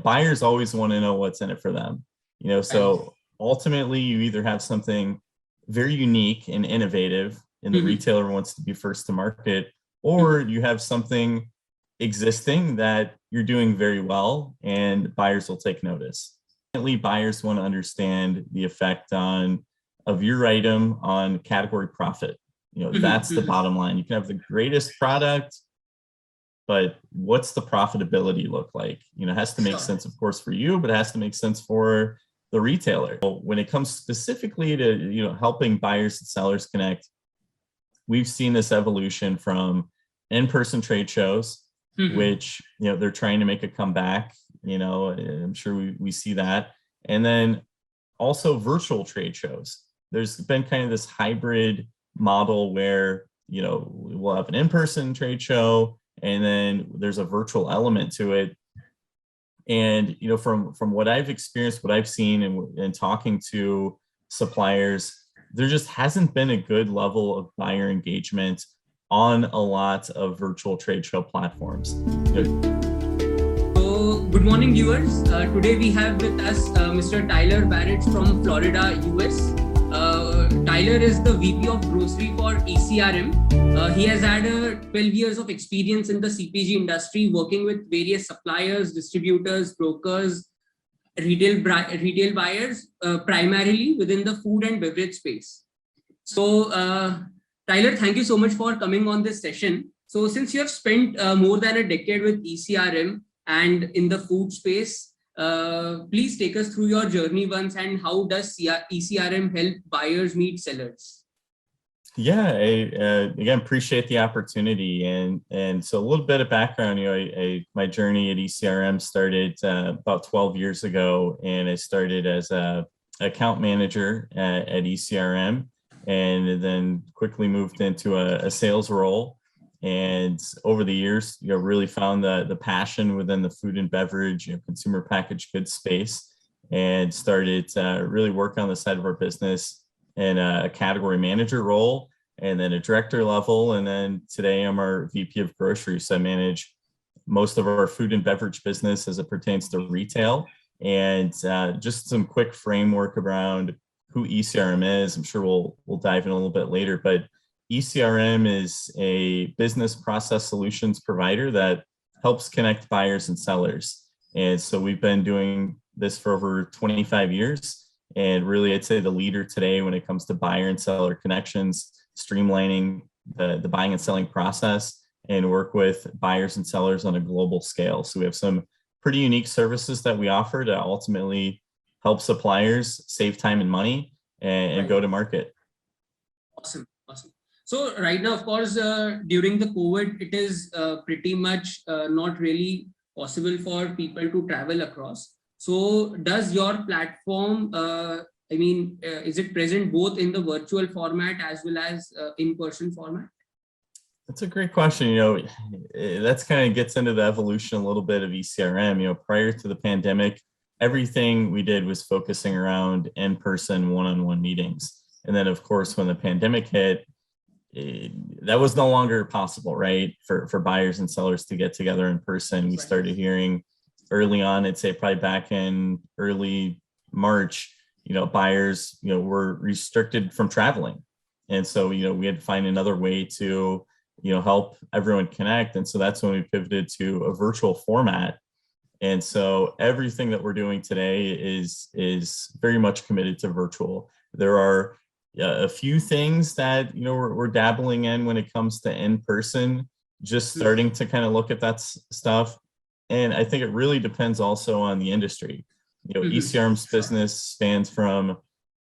buyers always want to know what's in it for them. So ultimately you either have something very unique and innovative and the retailer wants to be first to market, or you have something existing that you're doing very well and buyers will take notice. Buyers want to understand the effect of your item on category profit. That's the bottom line. You can have the greatest product, but what's the profitability look like? It has to make sense, of course, for you, but it has to make sense for the retailer. When it comes specifically to helping buyers and sellers connect, we've seen this evolution from in-person trade shows, which they're trying to make a comeback. I'm sure we see that, and then also virtual trade shows. There's been kind of this hybrid model where we'll have an in-person trade show and then there's a virtual element to it. And from what I've experienced, what I've seen and talking to suppliers, there just hasn't been a good level of buyer engagement on a lot of virtual trade show platforms. So, good morning, viewers. Today we have with us Mr. Tyler Barich from Florida, US. Tyler is the VP of Grocery for ECRM. He has had 12 years of experience in the CPG industry, working with various suppliers, distributors, brokers, retail buyers, primarily within the food and beverage space. So, Tyler, thank you so much for coming on this session. So, since you have spent more than a decade with ECRM and in the food space, please take us through your journey once, and how does ECRM help buyers meet sellers? Yeah, I again appreciate the opportunity, and so a little bit of background. My journey at ECRM started about 12 years ago, and I started as a account manager at ECRM, and then quickly moved into a sales role. And over the years, really found the passion within the food and beverage, consumer packaged goods space, and started to really work on the side of our business in a category manager role, and then a director level. And then today I'm our VP of grocery. So I manage most of our food and beverage business as it pertains to retail. And just some quick framework around who ECRM is. I'm sure we'll dive in a little bit later, but ECRM is a business process solutions provider that helps connect buyers and sellers. And so we've been doing this for over 25 years. And really, I'd say the leader today when it comes to buyer and seller connections, streamlining the buying and selling process, and work with buyers and sellers on a global scale. So we have some pretty unique services that we offer to ultimately help suppliers save time and money and go to market. Awesome. So right now, of course, during the COVID, it is pretty much not really possible for people to travel across. So does your platform, is it present both in the virtual format as well as in-person format? That's a great question. That's kind of gets into the evolution a little bit of ECRM. Prior to the pandemic, everything we did was focusing around in-person one-on-one meetings. And then, of course, when the pandemic hit, that was no longer possible, right? For buyers and sellers to get together in person. We started hearing early on, I'd say probably back in early March, buyers, were restricted from traveling. And so, we had to find another way to, help everyone connect. And so that's when we pivoted to a virtual format. And so everything that we're doing today is very much committed to virtual. There are a few things that we're dabbling in when it comes to in-person, just starting to kind of look at that stuff. And I think it really depends also on the industry. ECRM's business spans from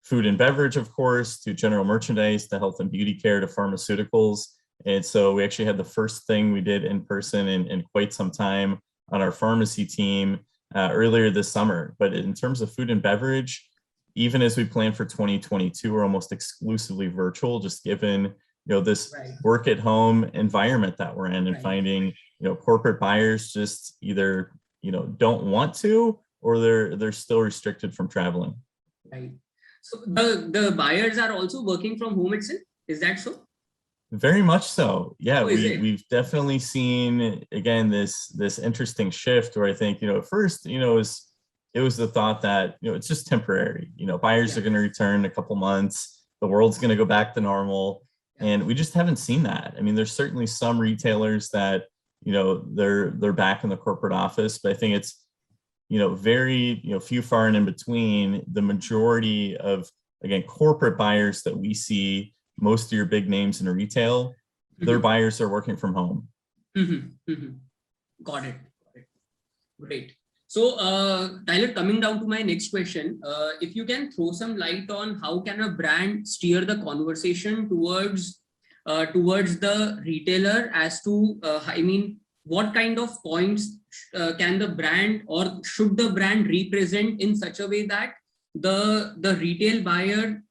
food and beverage, of course, to general merchandise, to health and beauty care, to pharmaceuticals. And so we actually had the first thing we did in person in quite some time on our pharmacy team earlier this summer. But in terms of food and beverage, even as we plan for 2022, we're almost exclusively virtual, just given this work at home environment that we're in, and finding corporate buyers just either don't want to, or they're still restricted from traveling. Right. So the buyers are also working from home itself. Is that so? Very much so. Yeah, Oh, is it? we've definitely seen again this interesting shift where I think, at first, it was the thought that, it's just temporary. Buyers Yeah. are going to return in a couple months, the world's going to go back to normal. Yeah. And we just haven't seen that. I mean, there's certainly some retailers that, they're back in the corporate office, but I think it's, very, few far and in between. The majority of, again, corporate buyers that we see, most of your big names in retail, their buyers are working from home. Got it. Great. So, Tyler, coming down to my next question, if you can throw some light on how can a brand steer the conversation towards the retailer as to, what kind of points can the brand or should the brand represent in such a way that the retail buyer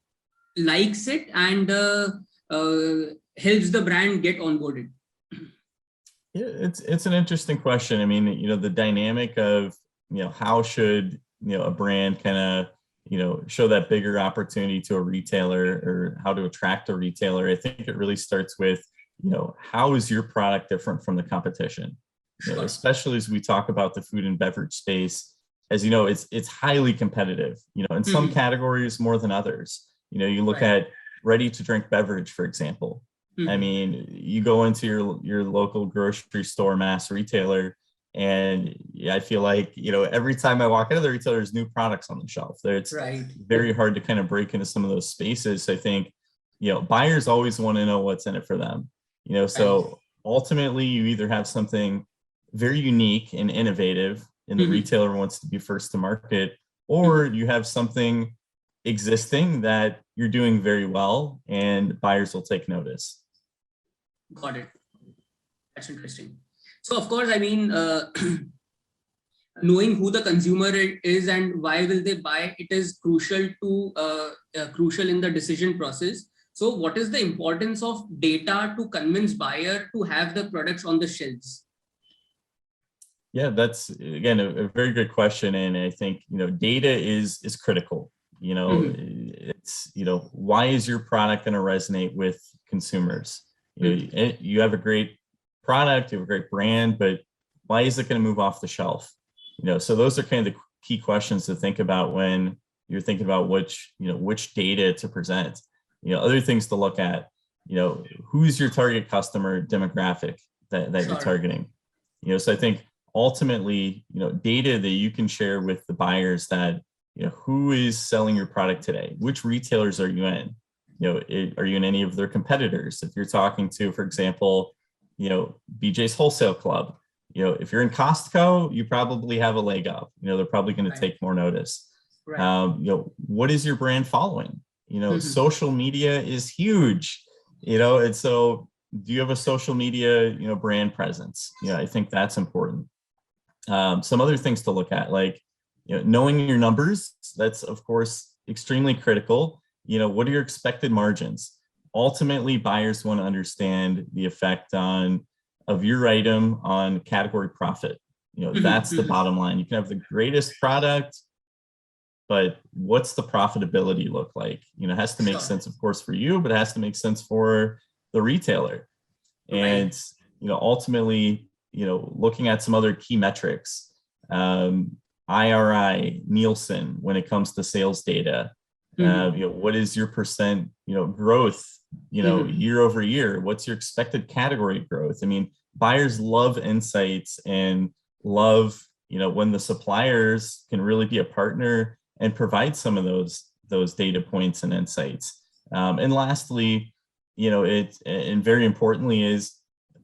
likes it and helps the brand get onboarded? Yeah, it's an interesting question. I mean, the dynamic of, how should, a brand kind of, show that bigger opportunity to a retailer, or how to attract a retailer. I think it really starts with, how is your product different from the competition? Sure. Especially as we talk about the food and beverage space, as you know, it's highly competitive, in some categories more than others. You look at ready to drink beverage, for example. I mean, you go into your local grocery store, mass retailer, and I feel like, every time I walk into the retailer, there's new products on the shelf. It's very hard to kind of break into some of those spaces. So I think, buyers always want to know what's in it for them. So ultimately you either have something very unique and innovative and the retailer wants to be first to market, or you have something existing that you're doing very well and buyers will take notice. Got it. That's interesting. So of course, I mean, knowing who the consumer is and why will they buy, it is crucial in the decision process. So what is the importance of data to convince buyer to have the products on the shelves? Yeah, that's again a very good question, and I think data is critical. It's why is your product going to resonate with consumers? You have a great product, you have a great brand, but why is it going to move off the shelf? So those are kind of the key questions to think about when you're thinking about which data to present. Other things to look at, who's your target customer demographic that you're targeting. So I think ultimately, data that you can share with the buyers that, who is selling your product today? Which retailers are you in? Are you in any of their competitors? If you're talking to, for example, BJ's Wholesale Club, if you're in Costco, you probably have a leg up. They're probably going to take more notice. What is your brand following? Social media is huge, and so do you have a social media, brand presence? I think that's important. Some other things to look at, like, knowing your numbers, that's of course extremely critical. What are your expected margins? Ultimately, buyers want to understand the effect of your item on category profit. That's the bottom line. You can have the greatest product, but what's the profitability look like? It has to make sense, of course, for you, but it has to make sense for the retailer. And, ultimately, looking at some other key metrics, IRI, Nielsen, when it comes to sales data, what is your percent, growth, year over year? What's your expected category growth? I mean, buyers love insights and love, when the suppliers can really be a partner and provide some of those data points and insights. And lastly, and very importantly is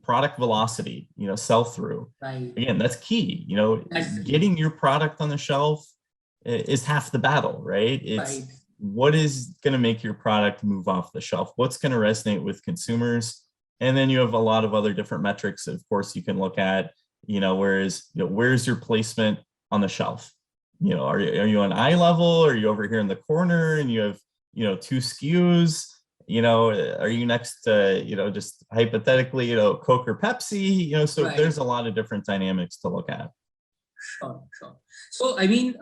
product velocity, sell through. Again, that's key. Getting your product on the shelf is half the battle, right? It's what is going to make your product move off the shelf? What's going to resonate with consumers? And then you have a lot of other different metrics, of course, you can look at, where's your placement on the shelf? Are you on eye level? Are you over here in the corner and you have, 2 SKUs? Are you next to, just hypothetically, Coke or Pepsi? So there's a lot of different dynamics to look at. Sure. So, I mean,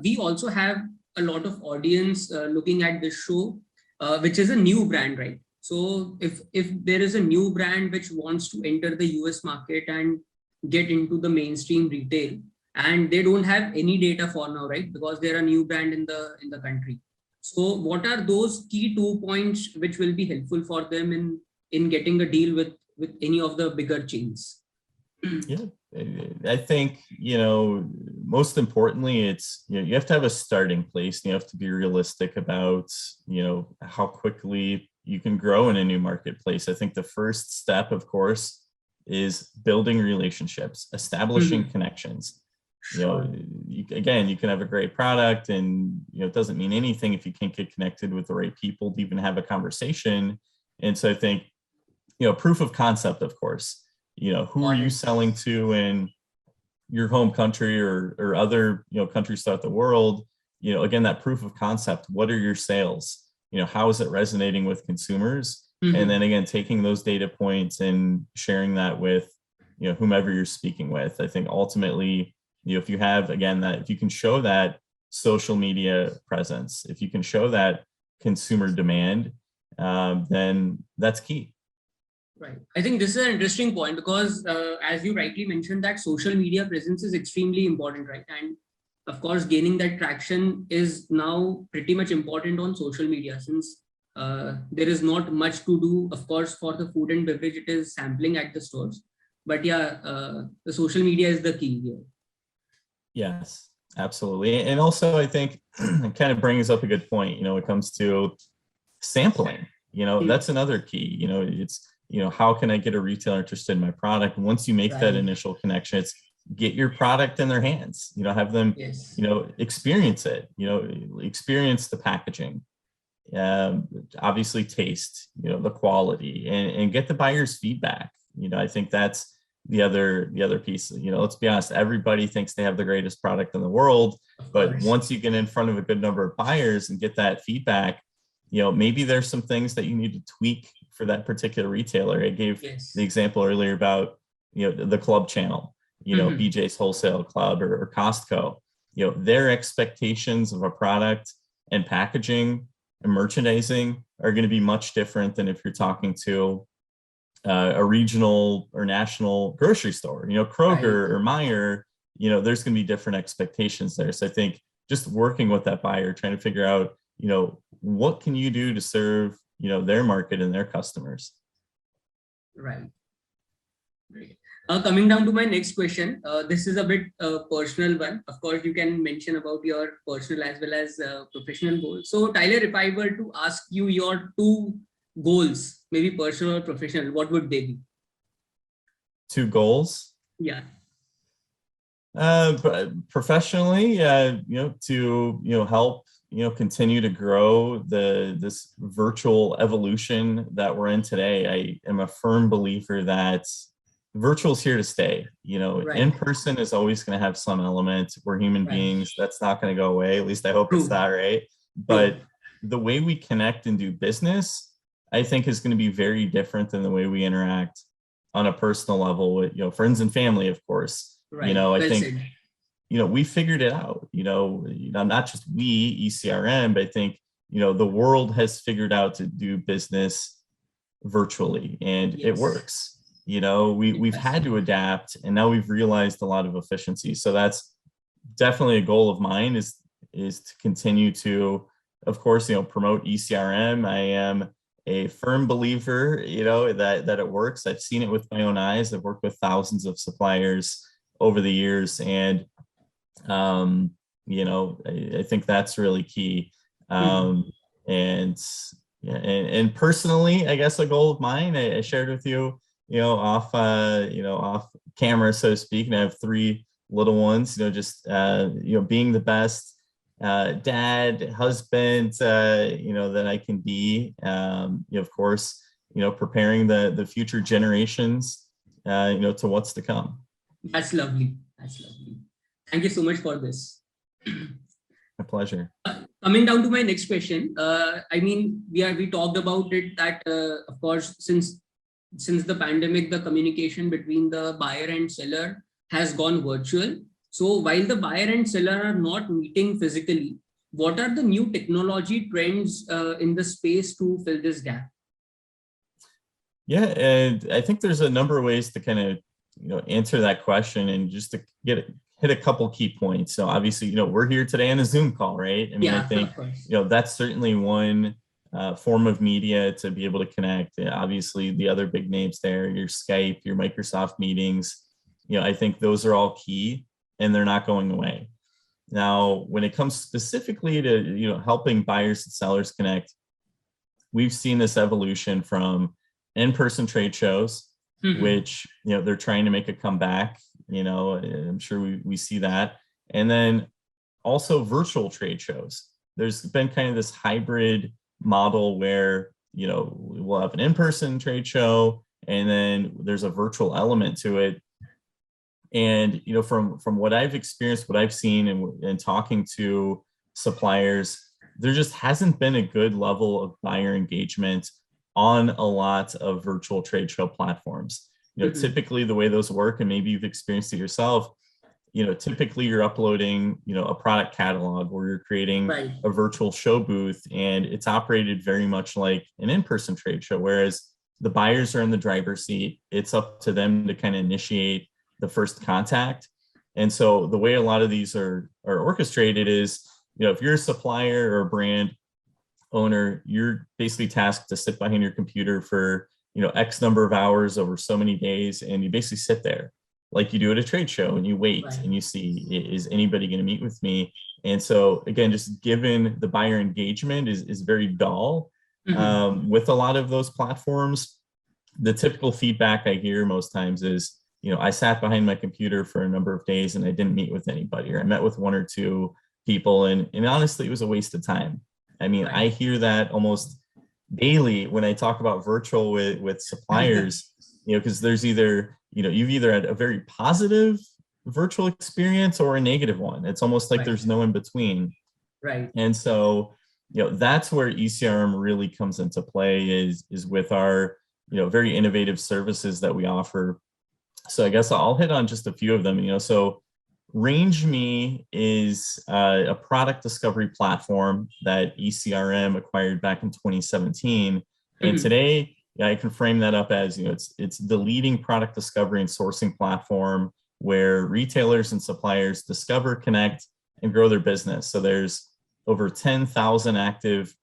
we also have a lot of audience looking at this show, which is a new brand, right? So if there is a new brand which wants to enter the US market and get into the mainstream retail, and they don't have any data for now, right? Because they're a new brand in the country. So what are those key 2 points which will be helpful for them in getting a deal with any of the bigger chains? Yeah, I think, most importantly, it's, you have to have a starting place. And you have to be realistic about, how quickly you can grow in a new marketplace. I think the first step, of course, is building relationships, establishing connections. You can have a great product, and it doesn't mean anything if you can't get connected with the right people to even have a conversation. And so I think, proof of concept, of course, who are you selling to in your home country or other, countries throughout the world? Again, that proof of concept, what are your sales? How is it resonating with consumers? And then again, taking those data points and sharing that with, whomever you're speaking with. I think ultimately, if you have, again, if you can show that social media presence, if you can show that consumer demand, then that's key. Right. I think this is an interesting point because as you rightly mentioned, that social media presence is extremely important, right? And of course, gaining that traction is now pretty much important on social media, since there is not much to do. Of course, for the food and beverage, it is sampling at the stores. But yeah, the social media is the key here. Yes, absolutely. And also, I think it kind of brings up a good point, when it comes to sampling, that's another key. It's, how can I get a retailer interested in my product? Once you make that initial connection, it's get your product in their hands, have them, experience it, experience the packaging, obviously taste, the quality, and get the buyer's feedback. I think that's the other piece. Let's be honest, everybody thinks they have the greatest product in the world, but once you get in front of a good number of buyers and get that feedback, maybe there's some things that you need to tweak for that particular retailer. I gave the example earlier about, the club channel, BJ's Wholesale Club or Costco, their expectations of a product and packaging and merchandising are going to be much different than if you're talking to a regional or national grocery store, Kroger or Meijer, there's going to be different expectations there. So I think just working with that buyer, trying to figure out, what can you do to serve, their market and their customers? Right. Great. Coming down to my next question, this is a bit personal one. Of course, you can mention about your personal as well as professional goals. So Tyler, if I were to ask you your 2 goals, maybe personal or professional, what would they be? 2 goals? Yeah. Professionally, to help, continue to grow this virtual evolution that we're in today. I am a firm believer that virtual is here to stay. In person is always going to have some element. We're human beings. That's not going to go away. At least I hope it's not, right? But the way we connect and do business, I think, is going to be very different than the way we interact on a personal level with, friends and family, of course. I think, we figured it out, not just we, ECRM, but I think, the world has figured out to do business virtually, and it works. We've had to adapt, and now we've realized a lot of efficiency. So that's definitely a goal of mine, is to continue to, of course, promote ECRM. I am a firm believer, that it works. I've seen it with my own eyes. I've worked with thousands of suppliers over the years, and I think that's really key. And personally, I guess a goal of mine, I shared with you, off camera, so to speak, and I have 3 little ones, just, being the best dad, husband, that I can be, of course, preparing the future generations, to what's to come. That's lovely. That's lovely. Thank you so much for this. My pleasure. Coming down to my next question, we talked about it that, of course, since the pandemic, the communication between the buyer and seller has gone virtual. So while the buyer and seller are not meeting physically, what are the new technology trends in the space to fill this gap? Yeah, and I think there's a number of ways to kind of, answer that question, and just to hit a couple key points. So obviously, we're here today on a Zoom call, right? I mean, I Yeah, think, of course. that's certainly one form of media to be able to connect. Obviously, the other big names there, your Skype, your Microsoft meetings, I think those are all key, and they're not going away. Now, when it comes specifically to, helping buyers and sellers connect, we've seen this evolution from in-person trade shows, Mhm. which, they're trying to make a comeback. I'm sure we see that. And then also virtual trade shows. There's been kind of this hybrid model where, we'll have an in-person trade show, and then there's a virtual element to it. And, from what I've experienced, what I've seen, and talking to suppliers, there just hasn't been a good level of buyer engagement on a lot of virtual trade show platforms. Mhm. Typically the way those work, and maybe you've experienced it yourself, typically you're uploading, a product catalog, or you're creating Right. a virtual show booth, and it's operated very much like an in-person trade show, whereas the buyers are in the driver's seat. It's up to them to kind of initiate the first contact. And so the way a lot of these are orchestrated is, if you're a supplier or a brand owner, you're basically tasked to sit behind your computer for, X number of hours over so many days. And you basically sit there like you do at a trade show, and you wait Right. and you see, is anybody going to meet with me? And so again, just given the buyer engagement is very dull Mhm. with a lot of those platforms. The typical feedback I hear most times is, I sat behind my computer for a number of days and I didn't meet with anybody, or I met with one or two people, and honestly, it was a waste of time. I mean, I Right. hear that almost daily when I talk about virtual with suppliers, because there's either, you've either had a very positive virtual experience or a negative one. It's almost like Right. there's no in between. Right. And so, that's where ECRM really comes into play, is with our, very innovative services that we offer. So I guess I'll hit on just a few of them. So Range Me is a product discovery platform that ECRM acquired back in 2017. And Mhm. today, I can frame that up as, it's the leading product discovery and sourcing platform where retailers and suppliers discover, connect, and grow their business. So there's over 10,000 active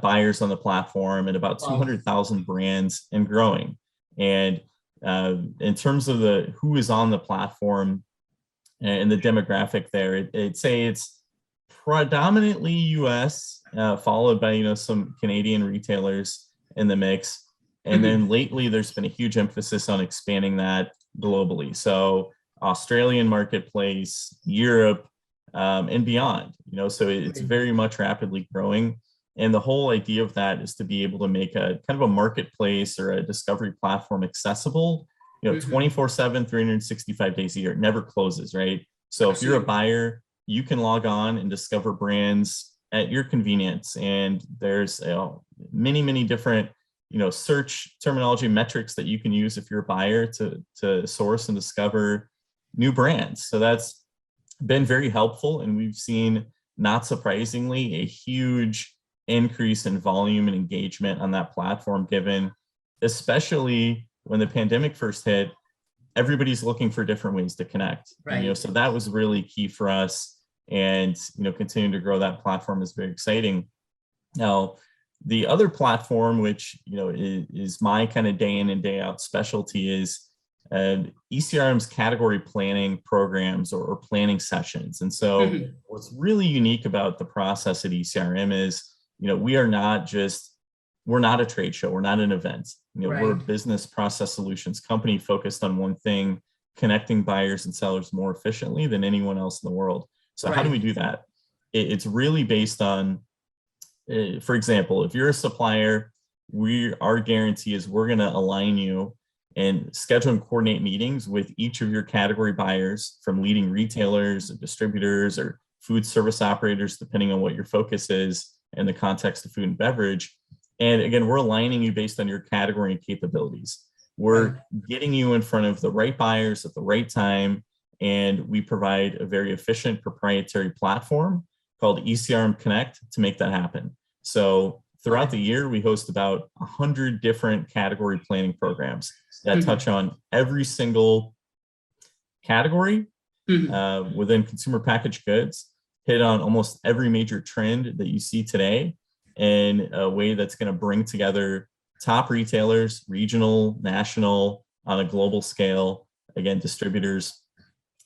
buyers on the platform, and about Wow. 200,000 brands, and growing. And in terms of the who is on the platform and the demographic there, I'd say it's predominantly US, followed by, some Canadian retailers in the mix. And Mhm. then lately, there's been a huge emphasis on expanding that globally. So Australian marketplace, Europe, and beyond. So it's Right. very much rapidly growing. And the whole idea of that is to be able to make a kind of a marketplace or a discovery platform accessible, Mhm. 24/7, 365 days a year. It never closes, right? So if you're a Absolutely. buyer, you can log on and discover brands at your convenience. And there's many different, search terminology metrics that you can use if you're a buyer to source and discover new brands. So that's been very helpful. And we've seen, not surprisingly, a huge increase in volume and engagement on that platform, given, especially when the pandemic first hit, everybody's looking for different ways to connect. And, Right. so that was really key for us. And, continuing to grow that platform is very exciting. Now, the other platform, which, is my kind of day in and day out specialty, is ECRM's category planning programs, or planning sessions. And so Mhm. what's really unique about the process at ECRM is, we're not a trade show. We're not an event. We're a Right. business process solutions company focused on one thing: connecting buyers and sellers more efficiently than anyone else in the world. So how do we Right. do that? It's really based on, for example, if you're a supplier, our guarantee is we're going to align you and schedule and coordinate meetings with each of your category buyers, from leading retailers, or distributors, or food service operators, depending on what your focus is in the context of food and beverage. And again, we're aligning you based on your category and capabilities. Right. We're getting you in front of the right buyers at the right time. And we provide a very efficient proprietary platform called ECRM Connect to make that happen. So throughout the year, we host about 100 different category planning programs that touch on every single category within consumer packaged goods, hit on almost every major trend that you see today in a way that's going to bring together top retailers, regional, national, on a global scale, again, distributors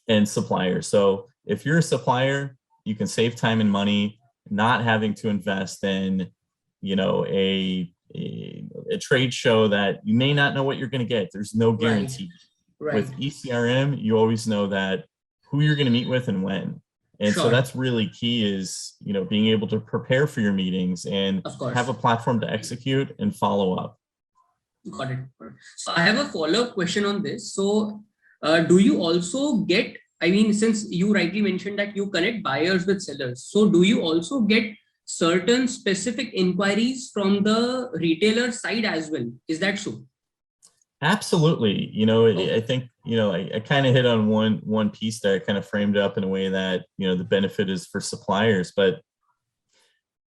and suppliers. So if you're a supplier, you can save time and money not having to invest in, you know, a trade show that you may not know what you're going to get. There's no guarantee. Right. With ECRM, you always know that who you're going to meet with and when. And so that's really key, is, you know, being able to prepare for your meetings and have a platform to execute and follow up. Got it. So I have a follow-up question on this. So do you also get, I mean, since you rightly mentioned that you connect buyers with sellers, so do you also get certain specific inquiries from the retailer side as well? Is that so? Absolutely. You know, I think, you know, I kind of hit on one piece there, kind of framed up in a way that, you know, the benefit is for suppliers, but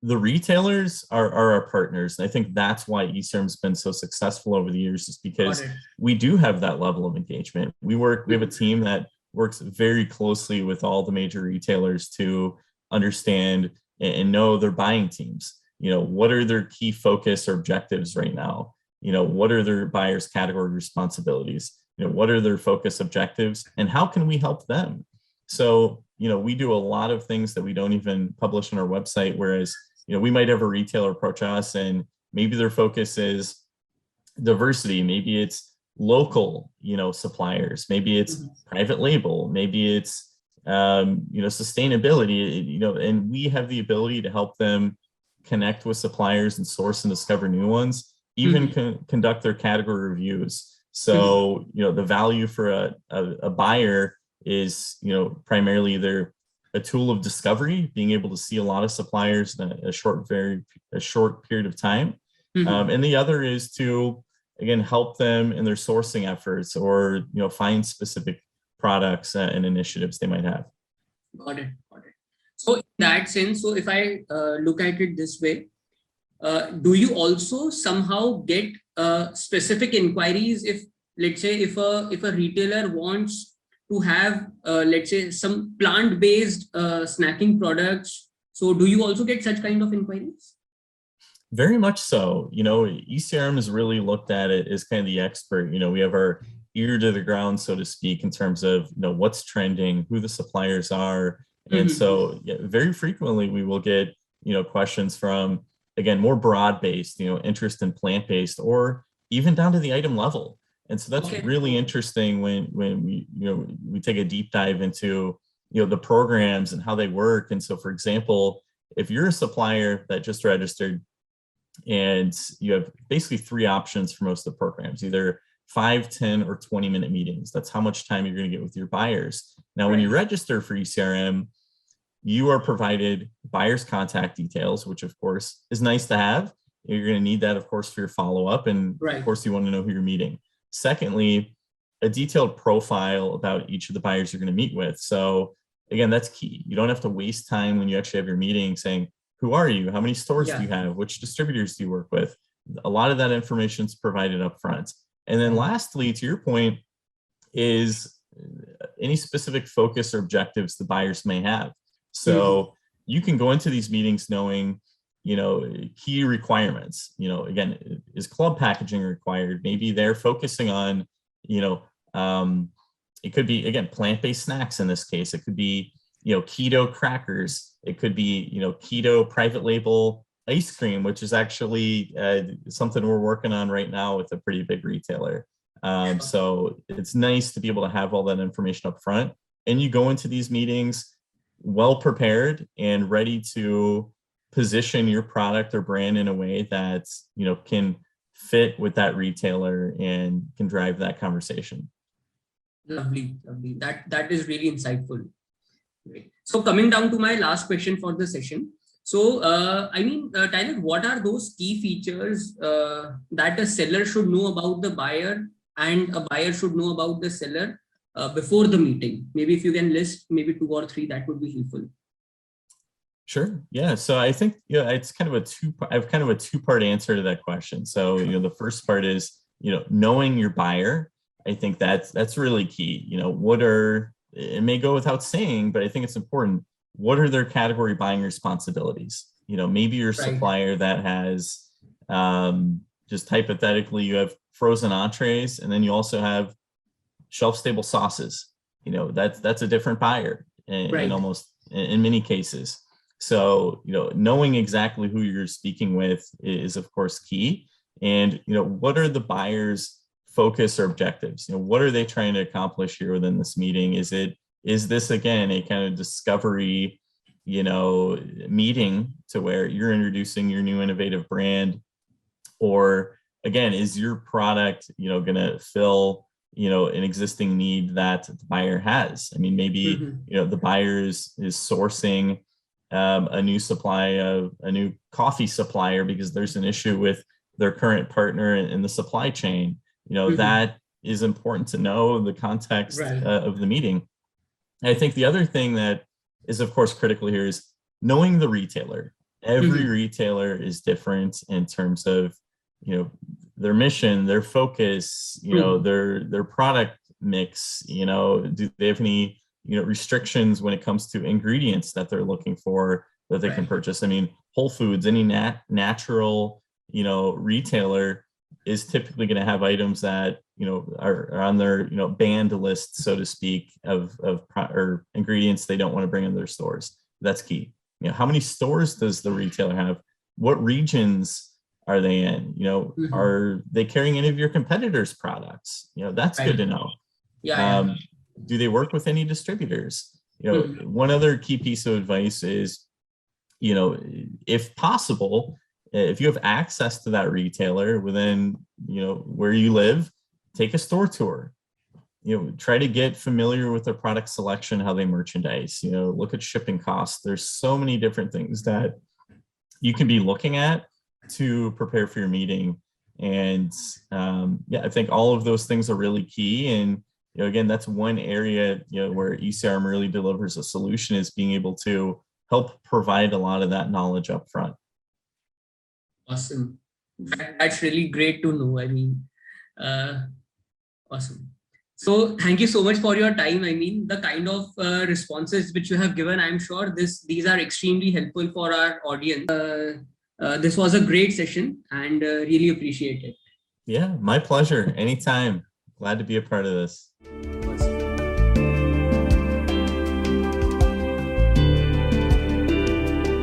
the retailers are our partners. And I think that's why ECRM has been so successful over the years, is because we do have that level of engagement. We have a team that works very closely with all the major retailers to understand and know their buying teams. You know, what are their key focus or objectives right now? You know, what are their buyers' category responsibilities? You know, what are their focus objectives, and how can we help them? So, you know, we do a lot of things that we don't even publish on our website, whereas, you know, we might have a retailer approach us and maybe their focus is diversity, maybe it's local, you know, suppliers, maybe it's private label, maybe it's, you know, sustainability, you know, and we have the ability to help them connect with suppliers and source and discover new ones, even conduct their category reviews. So, you know, the value for a buyer is, you know, primarily either a tool of discovery, being able to see a lot of suppliers in a short period of time. And the other is to, again, help them in their sourcing efforts, or, you know, find specific products and initiatives they might have. Got it. So in that sense, so if I look at it this way, do you also somehow get specific inquiries if, let's say, if a retailer wants to have, let's say, some plant-based snacking products? So do you also get such kind of inquiries? Very much so. You know, ECRM has really looked at it as kind of the expert. You know, we have our ear to the ground, so to speak, in terms of, you know, what's trending, who the suppliers are. And so very frequently we will get, you know, questions from, again, more broad-based, you know, interest in plant-based, or even down to the item level. And so that's really interesting when we, you know, we take a deep dive into, you know, the programs and how they work. And so, for example, if you're a supplier that just registered and you have basically 3 options for most of the programs, either 5, 10, or 20-minute meetings. That's how much time you're going to get with your buyers. Now, when you register for ECRM, you are provided buyer's contact details, which of course is nice to have. You're going to need that, of course, for your follow-up. And of course, you want to know who you're meeting. Secondly, a detailed profile about each of the buyers you're going to meet with. So again, that's key. You don't have to waste time when you actually have your meeting saying, who are you? How many stores do you have? Which distributors do you work with? A lot of that information is provided up front. And then lastly, to your point, is any specific focus or objectives the buyers may have. So you can go into these meetings knowing, you know, key requirements. You know, again, is club packaging required? Maybe they're focusing on, you know, it could be, again, plant-based snacks in this case. It could be, you know, keto crackers. It could be, you know, keto private label ice cream, which is actually something we're working on right now with a pretty big retailer. So it's nice to be able to have all that information up front, and you go into these meetings well prepared and ready to position your product or brand in a way that, you know, can fit with that retailer and can drive that conversation. Lovely. That is really insightful. Great. So coming down to my last question for the session. So, I mean, Tyler, what are those key features that a seller should know about the buyer and a buyer should know about the seller before the meeting? Maybe if you can list maybe 2 or 3, that would be helpful. Sure. Yeah. So I think, it's kind of I have kind of a two-part answer to that question. So, the first part is, knowing your buyer. I think that's really key. It may go without saying, but I think it's important. What are their category buying responsibilities? Maybe your Right. supplier that has, just hypothetically, you have frozen entrees, and then you also have shelf-stable sauces. That's a different buyer Right. in many cases. So, knowing exactly who you're speaking with is of course key. And, what are the buyer's focus or objectives? What are they trying to accomplish here within this meeting? Is this again a kind of discovery, meeting to where you're introducing your new innovative brand? Or again, is your product, going to fill, an existing need that the buyer has? I mean, maybe, the buyer is sourcing a new coffee supplier because there's an issue with their current partner in the supply chain. That is important to know the context Right. of the meeting. And I think the other thing that is of course critical here is knowing the retailer. Every retailer is different in terms of, their mission, their focus, their product mix. Do they have any restrictions when it comes to ingredients that they're looking for that they can purchase? I mean, Whole Foods, any natural, retailer is typically going to have items that, are on their, banned list, so to speak, or ingredients they don't want to bring in their stores. That's key. How many stores does the retailer have? What regions are they in? Are they carrying any of your competitors' products? That's good to know. Yeah. Do they work with any distributors? One other key piece of advice is, if possible, if you have access to that retailer within, where you live, take a store tour. Try to get familiar with their product selection, how they merchandise, look at shipping costs. There's so many different things that you can be looking at to prepare for your meeting. And I think all of those things are really key. And again, that's one area where ECRM really delivers a solution, is being able to help provide a lot of that knowledge up front. Awesome. That's really great to know. I mean, awesome. So thank you so much for your time. I mean, the kind of responses which you have given, I'm sure these are extremely helpful for our audience. This was a great session and really appreciate it. Yeah, my pleasure. Anytime. Glad to be a part of this.